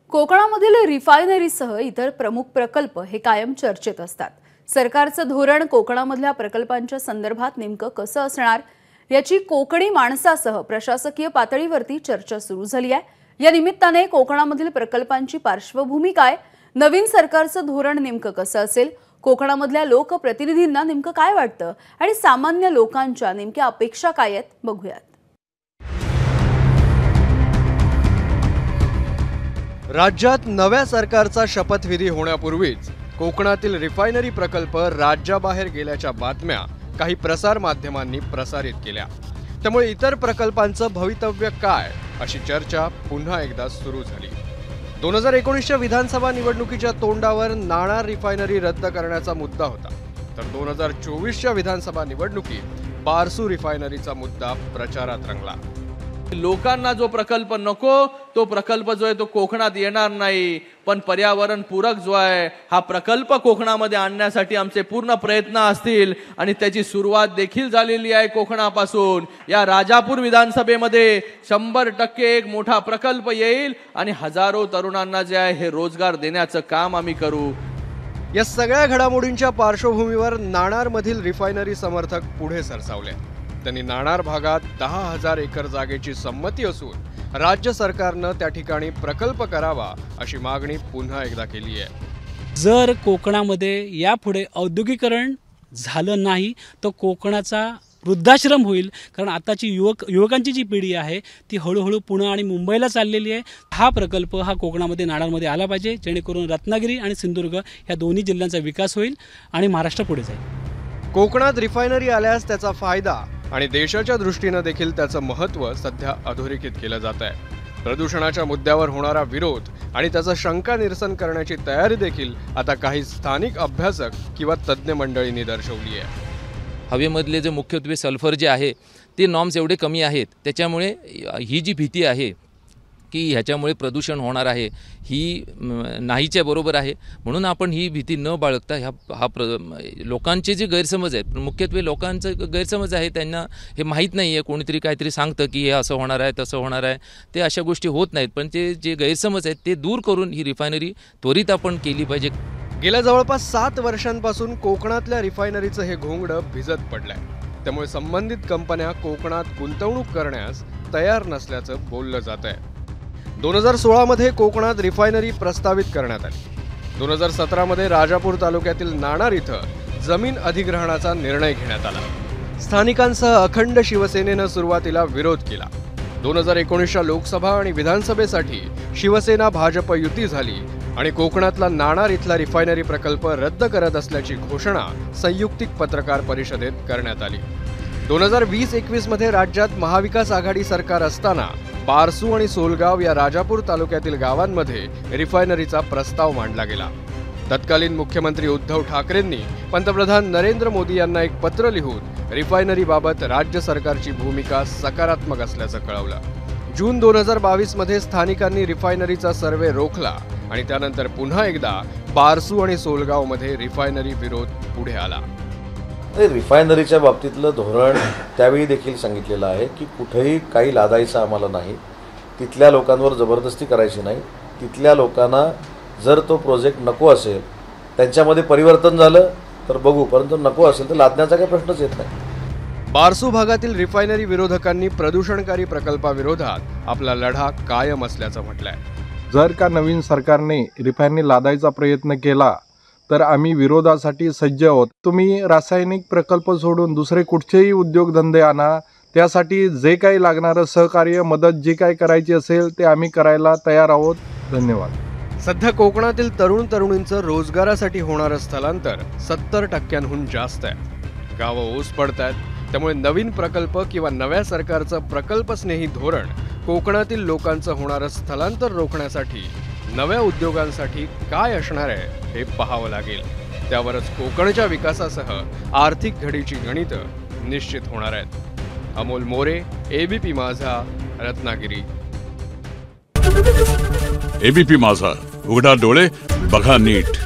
कोकणामधील रिफायनरीसह इतर प्रमुख प्रकल्प हे कायम चर्चेत असतात। सरकारचं धोरण कोकणामधल्या प्रकल्पांच्या संदर्भात नेमकं कसं असणार याची कोकणी माणसासह प्रशासकीय पातळीवरती चर्चा सुरू झाली आहे। या निमित्ताने कोकणामधील प्रकल्पांची पार्श्वभूमी काय, नवीन सरकारचं धोरण नेमकं कसं असेल, कोकणामधल्या लोकप्रतिनिधींना नेमकं काय वाटतं आणि सामान्य लोकांच्या नेमक्या अपेक्षा काय आहेत बघूयात। राज्यात नव्या सरकारचा शपथविधी होण्यापूर्वीच कोकणातील रिफायनरी प्रकल्प राज्याबाहेर गेल्याच्या बातम्या काही प्रसार माध्यमांनी प्रसारित केल्या। त्यामुळे इतर प्रकल्पांचं भवितव्य काय अशी चर्चा पुन्हा एकदा सुरू झाली। 2019च्या विधानसभा निवडणुकीच्या तोंडावर नाणार रिफायनरी रद्द करण्याचा मुद्दा होता, तर 2024च्या विधानसभा निवडणुकीत बारसू रिफायनरीचा मुद्दा प्रचारात रंगला। लोकांना जो प्रकल्प नको तो प्रकल्प जो आहे तो कोकणात येणार नाही, पण पर्यावरण पूरक जो आहे हा प्रकल्प कोकणामध्ये आणण्यासाठी आमचे पूर्ण प्रयत्न असतील आणि त्याची सुरुवात देखील झालेली आहे। कोकणापासून या राजापूर विधानसभेमध्ये 100% एक मोठा प्रकल्प येईल आणि हजारो तरुणांना जे आहे हे रोजगार देण्याचं काम आम्ही करू। या सगळ्या घडामोडींच्या पार्श्वभूमीवर नाणारमधील रिफायनरी समर्थक पुढे सरसावले। त्यांनी नाणार भागात 10,000 एकर जागेची संमती असून राज्य सरकारनं त्या ठिकाणी प्रकल्प करावा अशी मागणी पुन्हा एकदा केली आहे। जर कोकणामध्ये यापुढे औद्योगिकरण झालं नाही तर कोकणाचा वृद्धाश्रम होईल, कारण आताची युवकांची जी पिढी आहे ती हळूहळू पुणे आणि मुंबईला चाललेली आहे। हा प्रकल्प हा कोकणामध्ये नाणारमध्ये आला पाहिजे, जेणेकरून रत्नागिरी आणि सिंधुदुर्ग या दोन्ही जिल्ह्यांचा विकास होईल आणि महाराष्ट्र पुढे जाईल। कोकणात रिफायनरी आल्यास त्याचा फायदा आणि देशाच्या दृष्टीने देखील त्याचं महत्त्व सध्या अधोरेखित केलं जात आहे। प्रदूषणाच्या मुद्द्यावर होणारा विरोध आणि त्याचं शंका निरसन करण्याची तयारी देखील आता काही स्थानिक अभ्यासक किंवा तज्ज्ञ मंडळींनी दर्शवली आहे। हवेमधले जे मुख्यत्वे सल्फर जे आहे ते नॉर्म्स एवढे कमी आहेत, त्याच्यामुळे ही जी भीती आहे की ह्याच्यामुळे प्रदूषण होणार आहे ही नाहीच्या बरोबर आहे। म्हणून आपण ही भीती न बाळगता लोकांचे जे गैरसमज आहेत, मुख्यत्वे लोकांचं गैरसमज आहे, त्यांना हे माहीत नाही आहे, कोणीतरी काहीतरी सांगतं की हे असं होणार आहे तसं होणार आहे, ते अशा गोष्टी होत नाहीत। पण ते जे गैरसमज आहेत ते दूर करून ही रिफायनरी त्वरित आपण केली पाहिजे। गेल्या जवळपास 7 वर्षांपासून कोकणातल्या रिफायनरीचं हे घोंगडं भिजत पडलंय। त्यामुळे संबंधित कंपन्या कोकणात गुंतवणूक करण्यास तयार नसल्याचं बोललं जात आहे। 2016 मध्ये कोकणात रिफायनरी प्रस्तावित करण्यात आली। 2017 मध्ये राजापूर तालुक्यातील नाणार इथं जमीन अधिग्रहणाचा निर्णय घेण्यात आला। स्थानिकांसह अखंड शिवसेनेनं सुरुवातीला विरोध केला। 2019च्या लोकसभा आणि विधानसभेसाठी शिवसेना भाजप युती झाली आणि कोकणातला नाणार इथला रिफायनरी प्रकल्प रद्द करत असल्याची घोषणा संयुक्तिक पत्रकार परिषदेत करण्यात आली। 2020-21 मध्ये राज्यात महाविकास आघाडी सरकार असताना बारसू आणि सोलगाव या राजापूर तालुक्यातील गावांमध्ये रिफायनरीचा प्रस्ताव मांडला गेला। तत्कालीन मुख्यमंत्री उद्धव ठाकरेंनी पंतप्रधान नरेंद्र मोदी यांना एक पत्र लिहून रिफायनरीबाबत राज्य सरकारची भूमिका सकारात्मक असल्याचं कळवलं। जून 2022 मध्ये स्थानिकांनी रिफायनरीचा सर्वे रोखला आणि त्यानंतर पुन्हा एकदा बारसू आणि सोलगावमध्ये रिफायनरी विरोध पुढे आला। रिफायनरीच्या बाबतीतलं धोरण त्यावेळी देखील सांगितलेलं आहे की कुठेही काही लादायचं आम्हाला नाही, तिथल्या लोकांवर जबरदस्ती करायची नाही। तिथल्या लोकांना जर तो प्रोजेक्ट नको असेल, त्यांच्यामध्ये परिवर्तन झालं तर बघू, परंतु नको असेल तर लादण्याचा काही प्रश्नच येत नाही। बारसू भागातील रिफायनरी विरोधकांनी प्रदूषणकारी प्रकल्पाविरोधात आपला लढा कायम असल्याचं म्हटलंय। जर का नवीन सरकारने रिफायनरी लादायचा प्रयत्न केला तर आम्ही विरोधासाठी सज्ज आहोत। तुम्ही रासायनिक प्रकल्प सोडून दुसरे कुठचेही उद्योगधंदे आणा, त्यासाठी जे काही लागणारं सहकार्य मदत जी काही करायची असेल ते आम्ही करायला तयार आहोत। धन्यवाद। सध्या कोकणातील तरुण तरुणींचं रोजगारासाठी होणारं स्थलांतर 70%हून जास्त आहे। गावं ओस पडतात, त्यामुळे नवीन प्रकल्प किंवा नव्या सरकारचं प्रकल्पस्नेही धोरण कोकणातील लोकांचं होणारं स्थलांतर रोखण्यासाठी नव्या उद्योगांसाठी काय असणार आहे हे पाहावं लागेल। त्यावरच कोकणच्या विकासासह आर्थिक घडीची गणितं निश्चित होणार आहेत। अमोल मोरे, एबीपी माझा, रत्नागिरी। एबीपी माझा, उघडा डोळे बघा नीट।